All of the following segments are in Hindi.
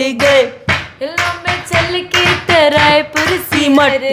गए, हिलों में चल के रायपुर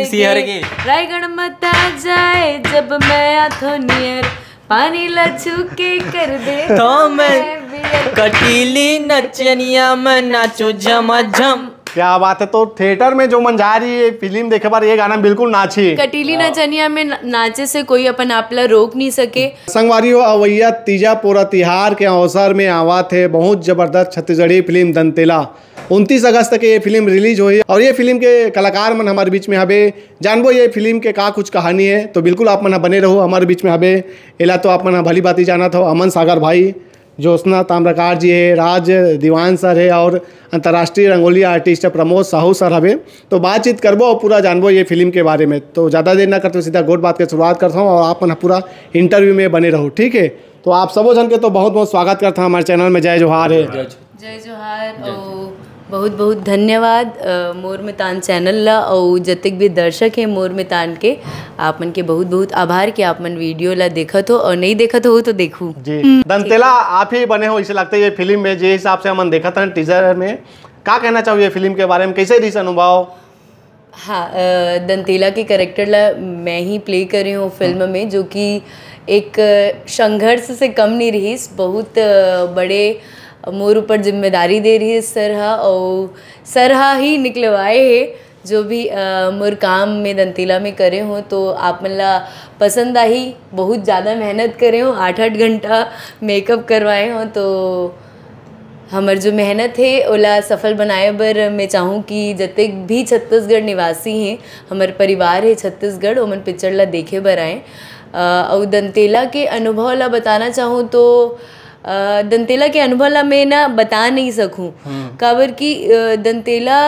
सिहर के, रायगढ़ मत आ जाए जब मैं आथो नियर, पानी लछू के कर दे तो मैं कटीली नचनिया में नाचो झमाझम। क्या बात है। तो थिएटर में जो मन जा रही है फिल्म देखे बार ये गाना बिल्कुल नाची। कटीली नचनिया में नाचे से कोई अपन आपला रोक नहीं सके। संगवारियों अवैया तीजा पूरा तिहार के अवसर में आवा थे बहुत जबरदस्त छत्तीसगढ़ी फिल्म दंतेला। 29 अगस्त के ये फिल्म रिलीज हुई और ये फिल्म के कलाकार मन हमारे बीच में हबे। जानबो ये फिल्म के का कुछ कहानी है तो बिल्कुल आप मन बने रहो हमारे बीच में हबे। एला तो आप मन भली बाती जाना था। अमन सागर भाई, ज्योत्सना ताम्रकार जी है, राज दीवान सर है और अंतर्राष्ट्रीय रंगोली आर्टिस्ट प्रमोद साहू सर हवे। तो बातचीत करबो और पूरा जानबो ये फिल्म के बारे में। तो ज़्यादा देर ना करते सीधा गोट बात के शुरुआत करता हूँ और आप मन पूरा इंटरव्यू में बने रहो, ठीक है। तो आप सबो जन के तो बहुत बहुत स्वागत करता हूँ हमारे चैनल में। जय जोहार है। जय जोहार और बहुत बहुत धन्यवाद मोर मितान चैनल ला और जतक भी दर्शक हैं मोर मितान के, आप मन के बहुत बहुत आभार कि आप मन वीडियो ला देखत हो और नहीं देखत हो तो देखूँ जी। दंतेला आप ही बने हो इसे लगता है ये फिल्म में, जिस हिसाब से हम देखा था टीजर में। क्या कहना चाहो ये फिल्म के बारे में, कैसे रही अनुभव? हाँ, दंतेला के कैरेक्टर ला मैं ही प्ले कर रही हूँ फिल्म में, जो कि एक संघर्ष से कम नहीं रही। बहुत बड़े मोर ऊपर जिम्मेदारी दे रही है सरहा और सरहा ही निकलवाए है जो भी मोर काम में दंतेला में करे हो। तो आप मला पसंद आई, बहुत ज़्यादा मेहनत करे हो, 8-8 घंटा मेकअप करवाए हो। तो हमार जो मेहनत है ओला सफल बनाए बर मैं चाहूँ कि जतक भी छत्तीसगढ़ निवासी हैं, हमार परिवार है छत्तीसगढ़, ओमन पिक्चर ला देखे बर आए। और दंतेला के अनुभव ला बताना चाहूँ तो दंतेला के अनुभव ला मैं ना बता नहीं सकूं, काबर कि दंतेला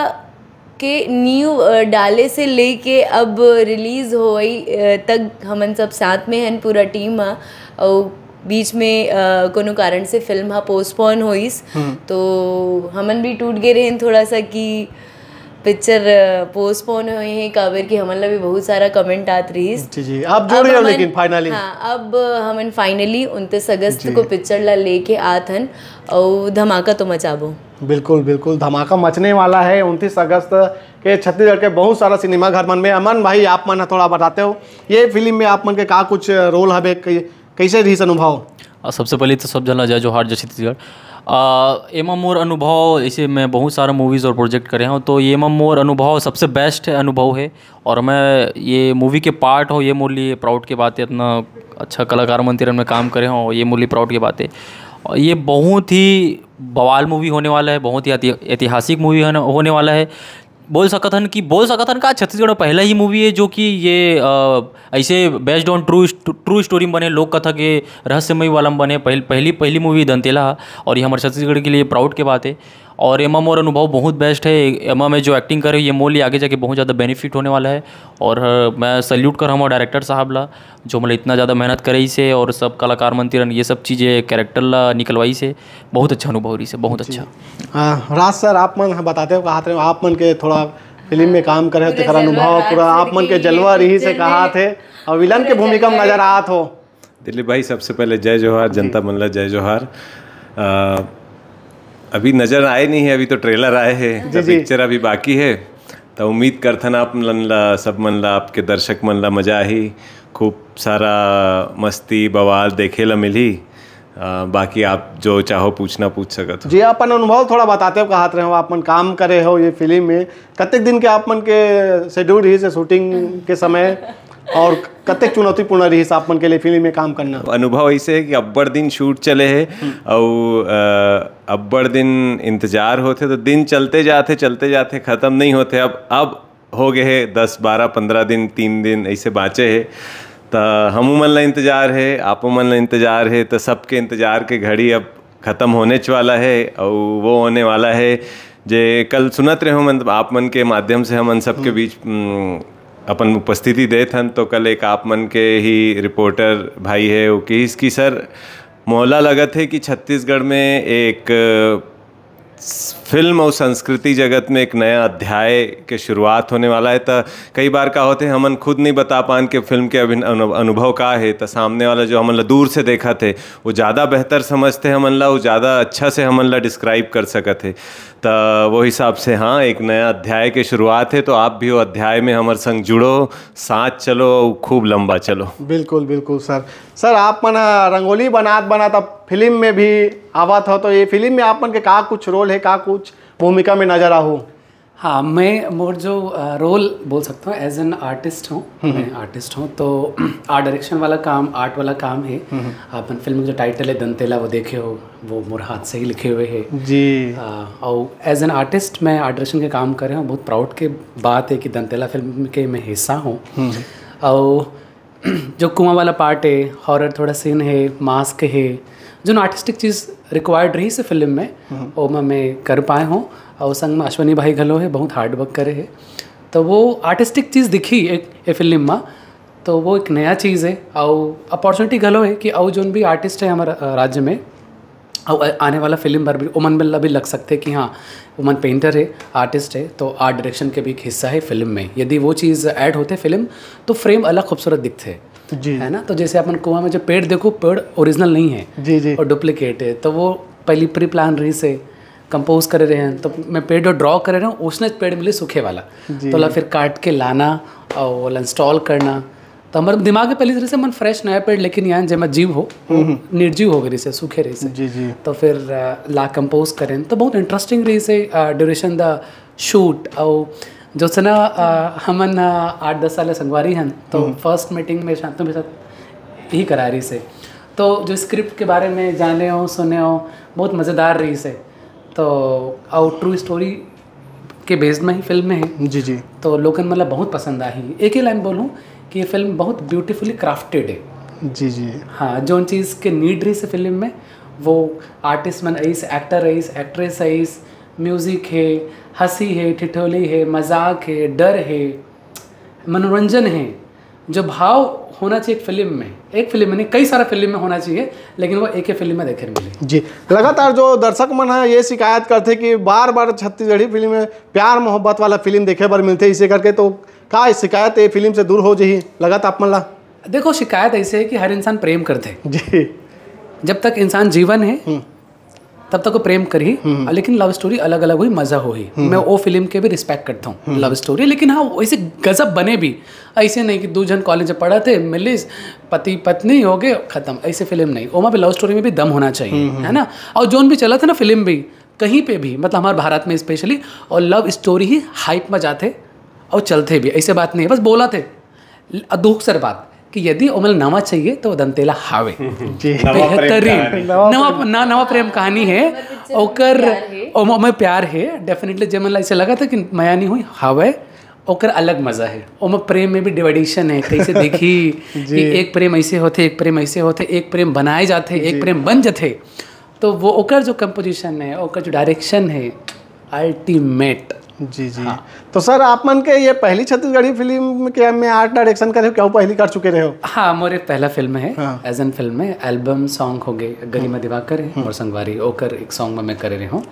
के न्यू डाले से लेके अब रिलीज़ हो तक हमन सब साथ में हैं, पूरा टीम हा। और बीच में कोनो कारण से फिल्म हा पोस्टपोन होइस तो हमन भी टूट गए रहे थोड़ा सा कि पिक्चर पोस्टपोन हुए हैं, काबर की हमन ला भी बहुत सारा कमेंट आत रही। जी अब जुड़ गए लेकिन फाइनली। हाँ, अब हमन फाइनली 29 अगस्त को पिक्चर ला लेके आत हन और धमाका तो मचाबो। बिल्कुल बिल्कुल धमाका मचने वाला है 29 अगस्त के छत्तीसगढ़ के बहुत सारा सिनेमा घर मन में। अमन भाई आप मन थोड़ा बताते हो ये फिल्म में आप मन के का कुछ रोल हवे, कैसे रही अनुभव? सबसे पहले तो सब जना जय जोहार जय छत्तीसगढ़। एमा मोर अनुभव, इसे मैं बहुत सारा मूवीज़ और प्रोजेक्ट करे हूँ तो ये मोर अनुभव सबसे बेस्ट अनुभव है और मैं ये मूवी के पार्ट हो, ये मोर लिए प्राउड की बात है। इतना अच्छा कलाकार मंदिर में काम करे हूँ, ये मोर लिए प्राउड की बात है। और ये बहुत ही बवाल मूवी होने वाला है, बहुत ही ऐतिहासिक मूवी होने वाला है। बोल सकत हन का छत्तीसगढ़ में पहला ही मूवी है जो कि ये ऐसे बेस्ड ऑन ट्रू स्टोरी में बने, लोक कथा के रहस्यमय वाला में बने। पहली मूवी दंतेला और ये हमारे छत्तीसगढ़ के लिए प्राउड की बात है। और एमा मोर अनुभव बहुत बेस्ट है। एमा में जो एक्टिंग करे ये मोर लिए आगे जाके बहुत ज़्यादा बेनिफिट होने वाला है। और मैं सल्यूट कर हूँ डायरेक्टर साहब ला जो मतलब इतना ज़्यादा मेहनत करे से और सब कलाकार मंत्रियन ये सब चीज़ें कैरेक्टर ला निकलवाई से बहुत अच्छा अनुभव रही से, बहुत अच्छा। राज सर आप मन बताते हो कहा थे आप मन के थोड़ा फिल्म में काम करे तो अनुभव पूरा आप मन के जलवा रही से कहा थे और विलन के भूमिका में नजर आत हो। दिलीप भाई सबसे पहले जय जोहार, जनता मन ला जय जोहार। अभी नज़र आए नहीं है, अभी तो ट्रेलर आए हैं, जब पिक्चर अभी बाकी है तो उम्मीद करथन आप मन ला सब मन ला आपके दर्शक मन ला मजा ही खूब सारा मस्ती बवाल देखे ला मिली। बाकी आप जो चाहो पूछना पूछ सकते हो। जी अपन अनुभव थोड़ा बताते हो कहा रहे हो आप मन काम करे हो ये फिल्म में, कतेक दिन के आप मन के शेड्यूल रही से शूटिंग के समय और कतेक चुनौतीपूर्ण रही आप मन के लिए फिल्म में काम करना? अनुभव ऐसे है कि अब्बड़ दिन शूट चले है और अब्बड़ दिन इंतजार होते तो दिन चलते जाते ख़त्म नहीं होते। अब हो गए है 10, 12, 15 दिन, 3 दिन ऐसे बाँचे है। तो हम मन ला इंतज़ार है, आप मन ला इंतज़ार है, तो सबके इंतज़ार के घड़ी अब ख़त्म होने वाला है और वो होने वाला है जे कल सुनत रहे हो मन आप मन के माध्यम से हम सबके बीच अपन उपस्थिति देत हन। तो कल एक आप मन के ही रिपोर्टर भाई है वो कि इसकी सर मोहल्ला लगत है कि छत्तीसगढ़ में एक फिल्म और संस्कृति जगत में एक नया अध्याय के शुरुआत होने वाला है। तो कई बार का होते हैं हमन खुद नहीं बता पान के फिल्म के अनुभव का है, तो सामने वाला जो हमन ला दूर से देखा थे वो ज़्यादा बेहतर समझते हमन ला, वो ज़्यादा अच्छा से हमन ला डिस्क्राइब कर सकते। तो वो हिसाब से हाँ, एक नया अध्याय के शुरुआत है, तो आप भी वो अध्याय में हमारे संग जुड़ो, साथ चलो, खूब लंबा चलो। बिल्कुल बिल्कुल सर। सर आप मन रंगोली बनात अब फिल्म में भी आवत हो, तो ये फिल्म में आप मन के का कुछ रोल है, का कुछ भूमिका में नजर आहू? हाँ, मैं मोर जो रोल बोल सकता हूँ एज एन आर्टिस्ट हूँ। मैं आर्टिस्ट हूँ, तो आर्ट डायरेक्शन वाला काम, आर्ट वाला काम है। अपन फिल्म जो टाइटल है दंतेला वो देखे हो, वो मोर हाथ से ही लिखे हुए है जी। और एज एन आर्टिस्ट मैं आर्ट डायरेक्शन के काम कर रहा हूँ। बहुत प्राउड की बात है कि दंतेला फिल्म के मैं हिस्सा हूँ। और जो कुआं वाला पार्ट है, हॉरर थोड़ा सीन है, मास्क है, जो आर्टिस्टिक चीज़ रिक्वायर्ड रही से फिल्म में, वो मैं कर पाए हूँ। और संग में अश्वनी भाई घलो है, बहुत हार्ड वर्क करे है, तो वो आर्टिस्टिक चीज़ दिखी एक फिल्म में, तो वो एक नया चीज़ है। और अपॉर्चुनिटी घलो है कि और जो भी आर्टिस्ट है हमारे राज्य में, और आने वाला फिल्म पर भी उमन बिल्ला भी लग सकते हैं कि हाँ उमन पेंटर है, आर्टिस्ट है, तो आर्ट डायरेक्शन के भी एक हिस्सा है फिल्म में। यदि वो चीज़ ऐड होते फिल्म तो फ्रेम अलग खूबसूरत दिखते हैं जी, है ना। तो जैसे अपन कुआं में जो पेड़ देखो, पेड़ ओरिजिनल नहीं है जी जी, और डुप्लीकेट है, तो वो पहली प्री प्लान रही से कंपोज करे रहे हैं, तो मैं पेड़ जो ड्रॉ करे रहा हूँ उसने पेड़ मिले सूखे वाला, तो ला फिर काट के लाना और इंस्टॉल करना, तो हमारे दिमाग में पहली तरह से मन फ्रेश नया पेड़, लेकिन यहाँ जब जीव हो निर्जीव हो गई से, सूखे रही से जी जी, तो फिर ला कंपोज करें, तो बहुत इंटरेस्टिंग रही से ड्यूरेशन द शूट। और जो से ना हमन 8-10 साल संगवारी हैं, तो फर्स्ट मीटिंग में शांतों के साथ यही करा रही से, तो जो स्क्रिप्ट के बारे में जाने हो सुने हो, बहुत मज़ेदार रही से। तो और ट्रू स्टोरी के बेस्ड में ही फिल्म में है जी जी, तो लोगन मतलब बहुत पसंद आई। एक ही लाइन बोलूँ कि ये फिल्म बहुत ब्यूटीफुली क्राफ्टेड है जी जी। हाँ, जो चीज़ के नीड रही से फिल्म में, वो आर्टिस्ट मन ice, actor ice, actress ice, music है, हंसी है, ठिठोली है, मजाक है, डर है, मनोरंजन है, जो भाव होना चाहिए एक फिल्म में नहीं, कई सारा फिल्म में होना चाहिए, लेकिन वो एक ही फिल्म में देखे मिले जी। लगातार जो दर्शक मन है ये शिकायत करते कि बार बार छत्तीसगढ़ी फिल्म में प्यार मोहब्बत वाला फिल्म देखे पर मिलते, इसे करके तो का शिकायत ये फिल्म से दूर हो जाए लगत आप मन ला? देखो, शिकायत ऐसे है कि हर इंसान प्रेम करते जी, जब तक इंसान जीवन है तब तक वो प्रेम कर ही, लेकिन लव स्टोरी अलग अलग हुई, मज़ा हो ही। मैं वो फिल्म के भी रिस्पेक्ट करता हूँ लव स्टोरी, लेकिन हाँ वैसे गजब बने भी, ऐसे नहीं कि 2 जन कॉलेज में पढ़ा थे, मिले पति पत्नी हो गए खत्म, ऐसे फिल्म नहीं। वहाँ पे लव स्टोरी में भी दम होना चाहिए, है ना। और जोन भी चला था ना फिल्म भी, कहीं पे भी, मतलब हमारे भारत में स्पेशली, और लव स्टोरी ही हाइप में जाते और चलते भी, ऐसे बात नहीं है, बस बोला थे दुख सर बात कि यदि उमल नवा चाहिए तो दंतेला हावे बेहतरीन नवा प्रेम कहानी है, ओकर में प्यार है डेफिनेटली। जब मन ऐसे लगा था कि माया नहीं हुई, हावे ओकर अलग मज़ा है। ओम प्रेम में भी डिवाइडेशन है, कैसे देखी कि एक प्रेम ऐसे होते, एक प्रेम ऐसे होते, एक प्रेम बनाए जाते, एक प्रेम बन जाते, तो वो ओकर जो कंपोजिशन है, ओकर जो डायरेक्शन है, अल्टीमेट जी जी। हाँ। तो सर आप मन के ये पहली छत्तीसगढ़ी फिल्म के में आर्ट डायरेक्शन करे हो, क्या पहली कर चुके रहे हो? हाँ, मोरे पहला फिल्म है एज एन फिल्म में, एल्बम सॉन्ग हो गए गरिमा दिवाकर है और संगवारी, ओकर एक सॉन्ग में मैं करे रही हूँ।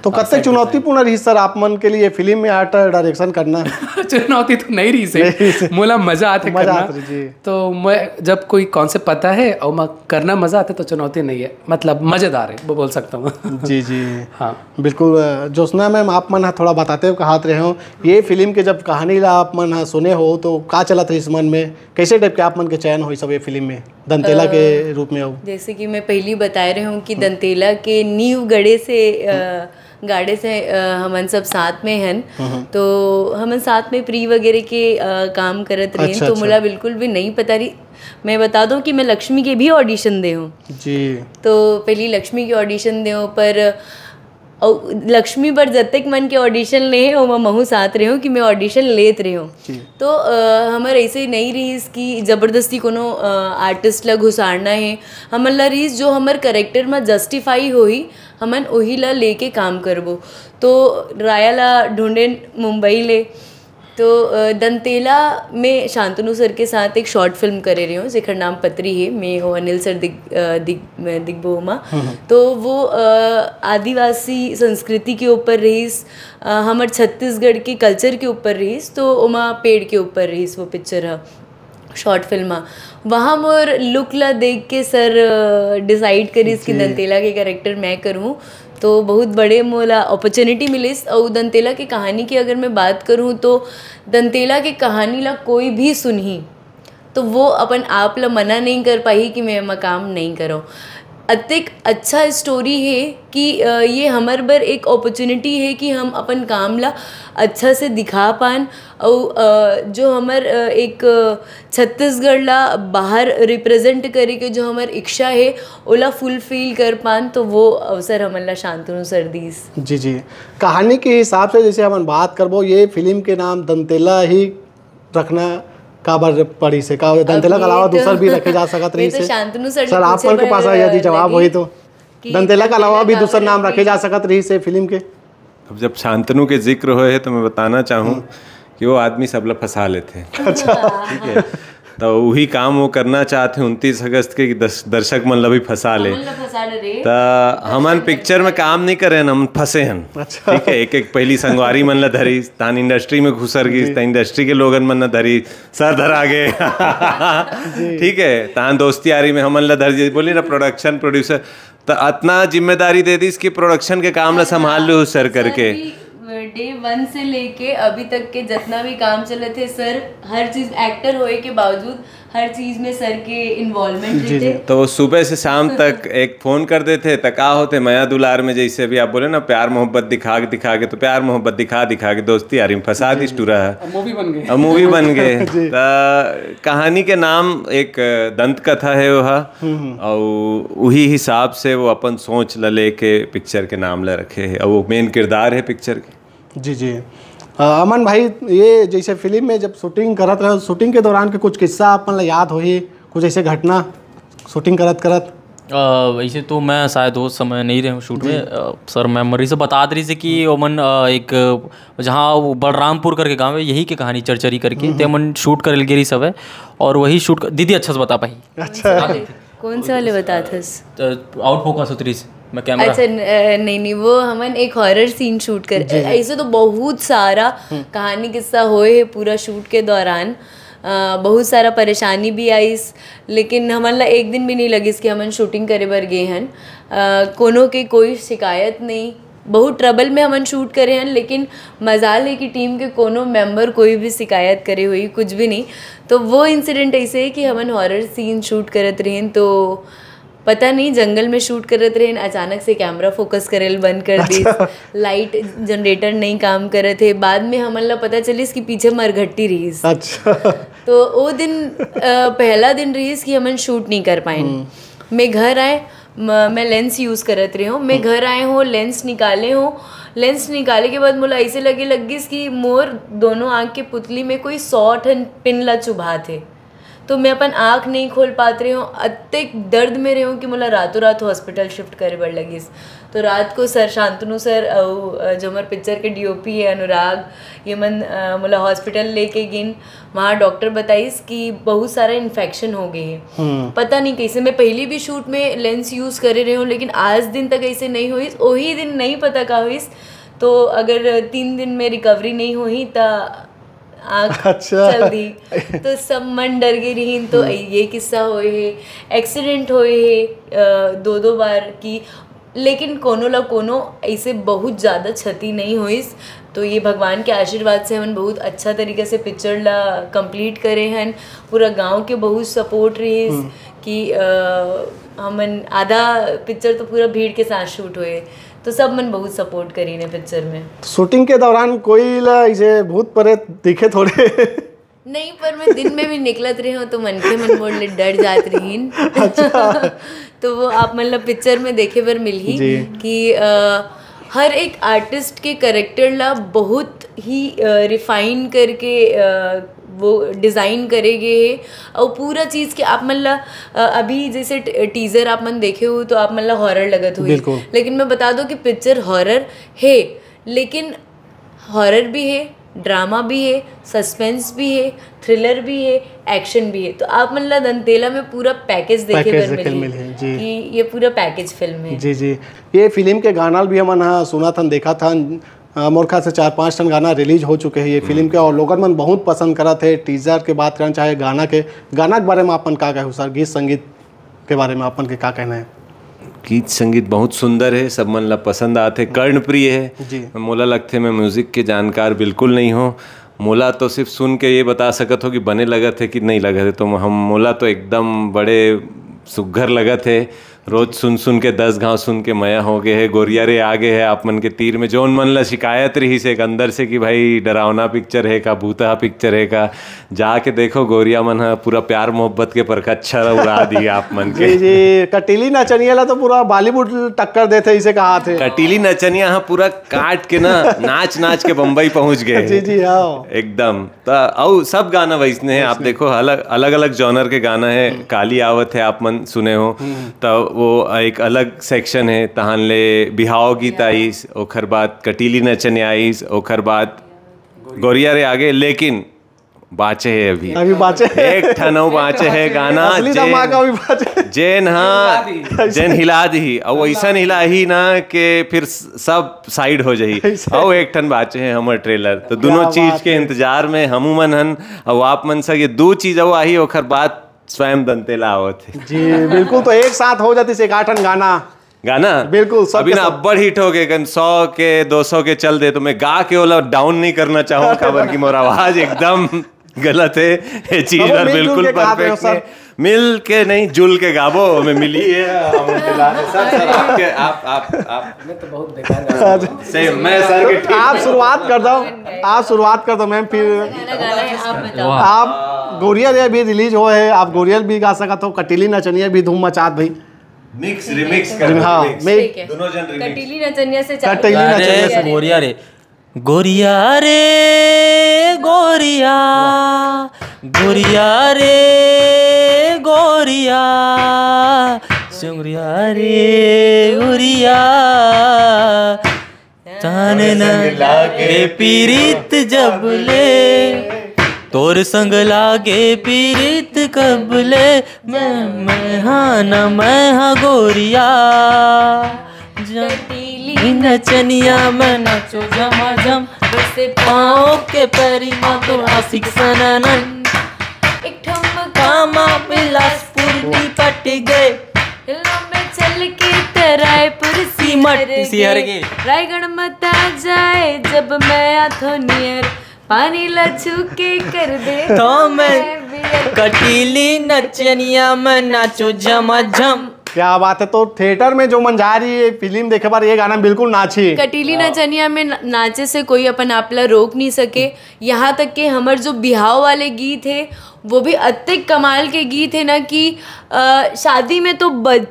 तो कतने चुनौतीपूर्ण रही सर आप मन के लिए फिल्म में आर्ट डायरेक्शन करना? चुनौती तो नहीं रही से, मोला मजा आते करना, तो मैं जब कोई कॉन्सेप्ट पता है और मैं करना मजा आता है, तो चुनौती नहीं है, मतलब मजेदार है वो बोल सकता हूँ। जी जी हाँ बिल्कुल। ज्योत्सना मैम आप मन थोड़ा बताते हो कहात रहे हो, ये फिल्म के जब कहानी ला आप मन सुने हो तो का चला था इस मन में, कैसे टाइप के आप मन के चयन हो सब ये फिल्म में दंतेला के रूप में हो? जैसे कि मैं पहली बता रही हूँ कि दंतेला के नींव गाड़े से हमन सब साथ में हैं, तो हमन साथ में प्री वगैरह के काम करत रहे। अच्छा, तो मुला बिल्कुल भी नहीं पता रही। मैं बता दूं कि मैं लक्ष्मी के भी ऑडिशन दे हूँ जी, तो पहली लक्ष्मी की ऑडिशन दे हूँ, पर लक्ष्मी पर जब तक मन के ऑडिशन ले और मैं महू साथ रही हूँ कि मैं ऑडिशन लेत रही हूँ, तो हमारे ऐसे नहीं रही कि ज़बरदस्ती कोनो आर्टिस्ट ला घुसारना है, हमन ला रही जो हमार करेक्टर में जस्टिफाई होई हमन वही ला लेके काम करबो। तो राया ला ढूंढे मुंबई ले, तो दंतेला में शांतनु सर के साथ एक शॉर्ट फिल्म करे रही हूँ जेकर नाम पत्री है, मैं वो अनिल सर दिग्बोमा। तो वो आदिवासी संस्कृति के ऊपर रहीस, हमारे छत्तीसगढ़ के कल्चर के ऊपर रहीस, तो उमा पेड़ के ऊपर रहीस वो पिक्चर है शॉर्ट फिल्म। वहाँ मोर लुक ला देख के सर डिसाइड करीस कि दंतेला के कैरेक्टर मैं करूँ, तो बहुत बड़े मोला अपॉर्चुनिटी मिलीस। और दंतेला की कहानी की अगर मैं बात करूँ तो दंतेला की कहानी ला कोई भी सुनही तो वो अपन आप ला मना नहीं कर पाई कि मैं काम नहीं करो। अतिक अच्छा स्टोरी है कि ये हमारे बर एक अपॉर्चुनिटी है कि हम अपन काम ला अच्छा से दिखा पान, और जो हमार एक छत्तीसगढ़ ला बाहर रिप्रेजेंट करे के जो हमार इच्छा है ओला फुलफिल कर पान, तो वो अवसर हमारा शांतनु सर दीस। जी जी, कहानी के हिसाब से जैसे हम बात करबो, ये फिल्म के नाम दंतेला ही रखना काबर पड़ी से का दंतेला के अलावा दूसर भी रखे जा सकत रही से? शांतनु सर सर आप के पास यदि जवाब होई तो दंतेला के अलावा भी दूसर नाम रखे जा सकत रही से फिल्म के? अब जब शांतनु के जिक्र होए है तो मैं बताना चाहूँ कि वो आदमी सबला फंसा लेते हैं। अच्छा, ठीक है, तो वही काम वो करना चाहते हैं 29 अगस्त के दर्शक मन ला भी फंसा ले, तो हमन पिक्चर में काम नहीं करे हम फंसे हन। ठीक है, एक एक पहली संगवारी मन ला धरी, तान इंडस्ट्री में घुसर गई, तान इंडस्ट्री के लोगन मन ला धरी, सर धरा गए। ठीक है, तान दोस्ती यारी में हमन ला धरी, बोली ना प्रोडक्शन प्रोड्यूसर, तो इतना जिम्मेदारी दे दी इसकी प्रोडक्शन के काम ला संभाल लो सर करके। डे 1 से लेके अभी तक के जितना भी काम चले थे सर, हर चीज एक्टर होए के बावजूद हर चीज में सर के इन्वॉल्वमेंट रहते। तो वो सुबह से शाम तक एक फोन कर देते, तका होते माया दुलार में, जैसे भी आप बोले ना प्यार मोहब्बत दिखा के, तो प्यार मोहब्बत दिखा के दोस्ती यारी में फंसा दी टूरा है, मूवी बन गए। तो कहानी के नाम एक दंत कथा है वह, और वही हिसाब से वो अपन सोच ल लेके पिक्चर के नाम ले रखे है, और वो मेन किरदार है पिक्चर के। जी जी, अमन भाई, ये जैसे फिल्म में जब शूटिंग करत रहे, शूटिंग के दौरान के कुछ किस्सा आप मतलब याद हो ही, कुछ ऐसे घटना शूटिंग करत? वैसे तो मैं शायद उस समय नहीं रहे हूँ शूट में, सर मेमोरी से बता रही से कि ओमन एक जहाँ बलरामपुर करके गाँव है, यही के कहानी चरचरी करके ते मन शूट कर गिरी सब है, और वही शूट दीदी अच्छा से बता पाई। अच्छा, कौन सा वाले बता था? आउट फोकस उतरी से मैं कैमरा। अच्छा, नहीं, वो हमन एक हॉरर सीन शूट कर, ऐसे तो बहुत सारा कहानी किस्सा होए पूरा शूट के दौरान, बहुत सारा परेशानी भी आई, लेकिन हमन ला एक दिन भी नहीं लगिस कि हमन शूटिंग करे बर गए हन। कोनो के कोई शिकायत नहीं, बहुत ट्रबल में हमन शूट करे हैं, लेकिन मजाल है कि टीम के कोनो मेंबर कोई भी शिकायत करे हुई कुछ भी नहीं। तो वो इंसिडेंट ऐसे है कि हमन हॉरर सीन शूट करत रहें, तो पता नहीं जंगल में शूट करत रहे, अचानक से कैमरा फोकस करेल बंद कर दी। लाइट जनरेटर नहीं काम करे थे, बाद में हमन ला पता चलिस कि पीछे मरघट्टी रहीस। अच्छा। तो वो दिन पहला दिन रहीस कि हमन शूट नहीं कर पाए। मैं घर आए, मैं लेंस यूज़ करत रही हूँ, मैं घर आए हो लेंस निकाले के बाद मुझे ऐसे लगी कि मोर दोनों आँख के पुतली में कोई 100 ठन पिन ला चुभा थे, तो मैं अपन आँख नहीं खोल पाते रही हूँ, अत्यधिक दर्द में रही हूँ कि मुला रातों रात हॉस्पिटल शिफ्ट करे बढ़ लगी। तो रात को सर शांतनु सर जो हमारे पिक्चर के डीओपी है अनुराग, ये मन मुला हॉस्पिटल लेके गिन, वहाँ डॉक्टर बताइस कि बहुत सारा इन्फेक्शन हो गए है। पता नहीं कैसे, मैं पहले भी शूट में लेंस यूज़ करे रही हूँ, लेकिन आज दिन तक ऐसे नहीं हुई, वही दिन नहीं पता का हुई। तो अगर 3 दिन में रिकवरी नहीं हुई तो अच्छा चल दी, तो सब मन डर गई रही। तो ये किस्सा होए है, एक्सीडेंट होए है 2 बार की, लेकिन कोनो ला कोनो ऐसे बहुत ज़्यादा क्षति नहीं हुई। तो ये भगवान के आशीर्वाद से हम बहुत अच्छा तरीके से पिक्चर ला कंप्लीट करे हैं। पूरा गांव के बहुत सपोर्ट रही कि हमन आधा पिक्चर तो पूरा भीड़ के साथ शूट हुए, तो सब मन बहुत सपोर्ट करी ने पिक्चर में। शूटिंग के दौरान कोई ला ऐसे भूत प्रेत दिखे थोड़े? नहीं, पर मैं दिन में भी निकलत रही हूँ तो मन के मन मोड़ ले डर जात रही। अच्छा। तो वो आप मतलब पिक्चर में देखे पर मिल ही कि हर एक आर्टिस्ट के कैरेक्टर ला बहुत ही रिफाइन करके वो डिज़ाइन करेगे है, और पूरा चीज़ के आप मतलब अभी जैसे टीज़र आप मन देखे हो तो आप मतलब हॉरर लगत हुई, लेकिन मैं बता दूं कि पिक्चर हॉरर है, लेकिन हॉरर भी है, ड्रामा भी है, सस्पेंस भी है, थ्रिलर भी है, एक्शन भी है। तो आप मतलब दंतेला में पूरा पैकेज देखे बर मिली है जी। कि ये पूरा पैकेज फिल्म है। जी जी, ये फिल्म के गाना भी हमन सुना था, देखा था। मोर ख्याल से 4-5 टन गाना रिलीज हो चुके हैं ये फिल्म के, और लोगन मन बहुत पसंद करा थे। टीजर के बात करना चाहे गाना के बारे में अपन का कहूँ सर, गीत संगीत के बारे में अपन के क्या कहना है? गीत संगीत बहुत सुंदर है, सब मन ला पसंद आते, कर्णप्रिय है जी। मोला लगते मैं म्यूज़िक के जानकार बिल्कुल नहीं हो। मोला तो सिर्फ सुन के ये बता सकत हो कि बने लगत है कि नहीं लगत है, तो हम मोला तो एकदम बड़े सुघर लगत है। रोज सुन सुन के 10 गाँव सुन के मया हो गए है। गोरिया रे आगे है आप मन के तीर में, जोन मन ला शिकायत रही से अंदर से कि भाई डरावना पिक्चर है का, भूता पिक्चर है का, जाके देखो गोरिया मन पूरा प्यार मोहब्बत के परखच्चा उड़ा दिया आप मन के। जी जी, कटीली नचनिया ला तो पूरा बॉलीवुड टक्कर देते इसे कहा थे। कटीली नचनिया पूरा काट के ना नाच नाच के बम्बई पहुंच गए। जी जी हाँ एकदम। तो सब गाना वैसने हैं, आप देखो अलग अलग जॉनर के गाना है। काली आवत है आप मन सुने हो, तो वो एक अलग सेक्शन है। तहां ले बिहाव गीत आईस, ओखर बाद कटीली नचने आईस, ओखर बाद गोरिया रे आगे। लेकिन बाचे है अभी बाचे एक ठनौ बाचे है गाना जेन हाँ जेन हिला दी, और ऐसा हिला ही ना कि फिर सब साइड हो जाही। और एक ठन बाचे है हमर ट्रेलर, तो दोनों चीज के इंतजार में हमू मन हन और आप मन सा ये दो चीज वो आई, ओखर बाद स्वयं दंतेला आवत है। जी बिल्कुल, तो एक साथ हो जाती से 8 गाना बिल्कुल अभी ना अब्बड़ हिट हो गए, 100 के 200 के चल दे, तो मैं गा के ओला डाउन नहीं करना चाहूँ खबर की मोर आवाज एकदम गलत है। ये चीज और बिल्कुल परफेक्ट है। मिल के नहीं जुल के गाबो में मिली है। आप तो बहुत बेकार सही, मैं सर के आप शुरुआत कर दो मैम, फिर आप गोरिया रे भी रिलीज हो है, आप गोरियल भी गा सकत हो, कटीली नचनिया भी धूम मचात भाई। मिक्स रिमिक्स कर, हाँ दोनों जन रिमिक्स। कटीली नचनिया से गोरिया रे गोरिया रे गोरिया गोरिया रे गोरिया सुंगरिया रे गोरिया तान न लागे पीरित जब ले, तोर संग लागे पीरित कब ले, मैं हाँ गोरिया नचनिया में नाचो झमाझम, बसे पाँव के पैरी माँ तो आशिक सनन, एक ठुमका माँ बिलासपुर दी पट गए, में चल के रायपुर सीमट सिहर के, रायगढ़ मत आ जाए जब मैं आथो नियर, पानी लछू के कर दे तो मैं कटीली नचनिया में नाचो झमाझम। क्या बात है। तो थिएटर में जो मन जा रही है फिल्म देखे बार ये गाना बिल्कुल नाची। कटीली नचनिया में नाचे से कोई अपन आपला रोक नहीं सके। यहाँ तक कि हमारे जो बिहाव वाले गीत है वो भी अत्ते कमाल के गीत है ना कि शादी में तो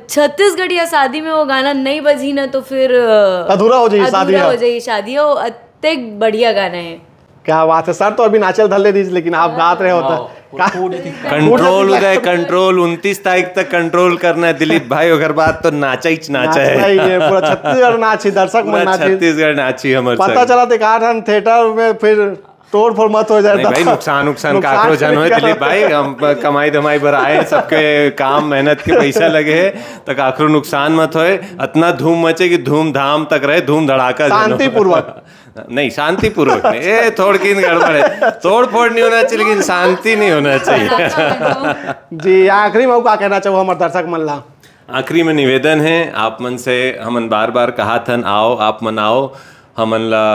छत्तीसगढ़ या शादी में वो गाना नहीं बजी ना तो फिर अधूरा हो जाए शादी हो। अत्ते बढ़िया गाना है। क्या बात है सर। तो अभी नाचल धले दीजिए, लेकिन आप गात रहे होता कंट्रोल उदय कंट्रोल 29 तारीख तक कंट्रोल करना है दिलीप भाई। अगर बात तो नाचा ही नाचा है पूरा छत्तीसगढ़ नाची, दर्शक मन नाची, छत्तीसगढ़ नाची। हमारे पता चला थे थिएटर में फिर तोड़ फोड़ मत हो जाए भाई। नुकसान काकरो जन हो दिलीप भाई। हम कमाई धमाई भर आए, सबके काम मेहनत के पैसा लगे है, तो काकरो नुकसान मत होए। इतना धूम मचे कि धूम धाम तक रहे, धूम धड़ाका शांतिपूर्वक नहीं, शांतिपूर्वक नहीं, ये थोड़ की गड़बड़ है। तोड़ फोड़ नहीं होना चाहिए लेकिन शांति नहीं होना चाहिए। जी आखिरी में क्या कहना चाहो हमारे दर्शक मन ला? आखिरी में निवेदन है आप मन से, हमन बार बार कहा थन आओ आप मन आओ, हमन ला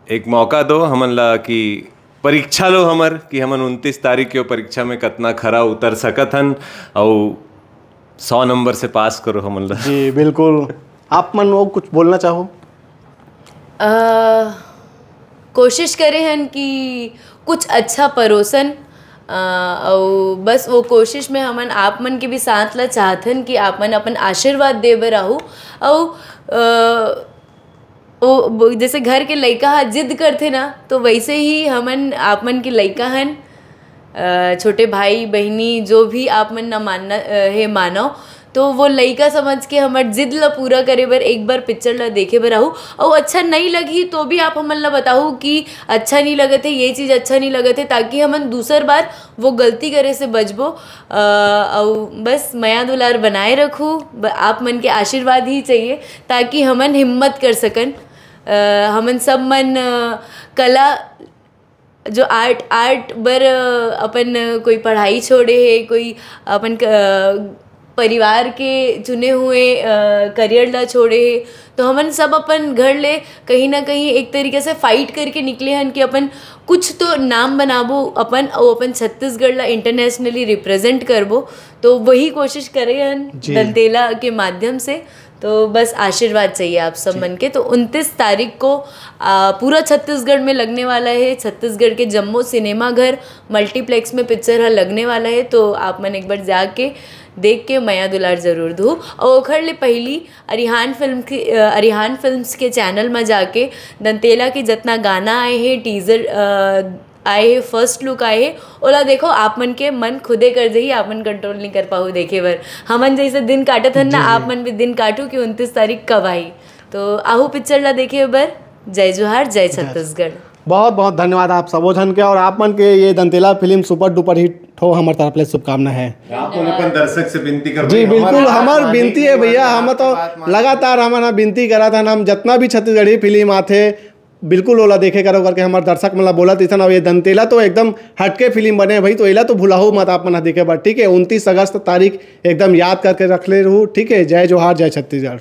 एक मौका दो, हमन ला कि परीक्षा लो हमर कि हमन 29 तारीख के परीक्षा में कितना खरा उतर सकत हन और 100 नंबर से पास करो हमन ला। जी बिल्कुल। आप मन वो कुछ बोलना चाहो? कोशिश करें हन कि कुछ अच्छा परोसन और बस वो कोशिश में हमन आप मन के भी साथ ला चाहतन कि आप मन अपन आशीर्वाद दे बर आहू। और जैसे घर के लइका जिद करते ना, तो वैसे ही हमन आप मन के लइका हन, छोटे भाई बहनी जो भी आप मन ना मानना है मानो, तो वो लइका समझ के हमर जिद ला पूरा करे बर एक बार पिक्चर ला देखे बर आहू और अच्छा नहीं लगी तो भी आप हमन ला बताहू कि अच्छा नहीं लगत है, ये चीज़ अच्छा नहीं लगत है, ताकि हमन दूसर बार वो गलती करे से बचबो। और बस माया दुलार बनाए रखूँ, आप मन के आशीर्वाद ही चाहिए ताकि हमन हिम्मत कर सकन। हमन सब मन कला जो आर्ट बर अपन कोई पढ़ाई छोड़े है, कोई अपन परिवार के चुने हुए करियर ला छोड़े है, तो हमन सब अपन घर ले कहीं ना कहीं एक तरीके से फाइट करके निकले हन कि अपन कुछ तो नाम बनाबो अपन और अपन छत्तीसगढ़ ला इंटरनेशनली रिप्रेजेंट करबो। तो वही कोशिश करे हन दंतेला के माध्यम से। तो बस आशीर्वाद चाहिए आप सब मन के। तो 29 तारीख को पूरा छत्तीसगढ़ में लगने वाला है, छत्तीसगढ़ के जम्मू सिनेमा घर मल्टीप्लेक्स में पिक्चर है लगने वाला है। तो आप मन एक बार जाके देख के माया दुलार ज़रूर दू। और ओखर ले पहली अरिहान फिल्म्स के चैनल में जाके दंतेला के जितना गाना आए हैं, टीज़र आए है, फर्स्ट लुक आए है, ओला देखो आप मन के मन खुदे कर जाही, आप मन कंट्रोल नहीं कर पाओ देखे बर। हमन जैसे दिन काटत हन ना, आप मन भी दिन काटू कि 29 तारीख कब आई। तो आहू पिक्चर ला देखे बर। जय जोहार, जय छत्तीसगढ़। बहुत बहुत धन्यवाद आप सबो झन के, और आप मन के ये Dantela film super duper hit हो हमारे तरफ ले शुभकामना है। आप अपन दर्शक से विनती कर जी बिल्कुल, हमार विनती है भैया, हम तो लगातार हमारा विनती करा था, हम जितना भी छत्तीसगढ़ी फिल्म आते बिल्कुल ओला देखे करो करके हमारे दर्शक मतलब बोला थी ना। ये दंतेला तो एकदम हटके फिल्म बने भाई, तो एला तो भुलाहो मत आप मना देखे बार, ठीक है। 29 अगस्त तारीख एकदम याद करके रख ले रहूँ, ठीक है। जय जोहार, जय छत्तीसगढ़।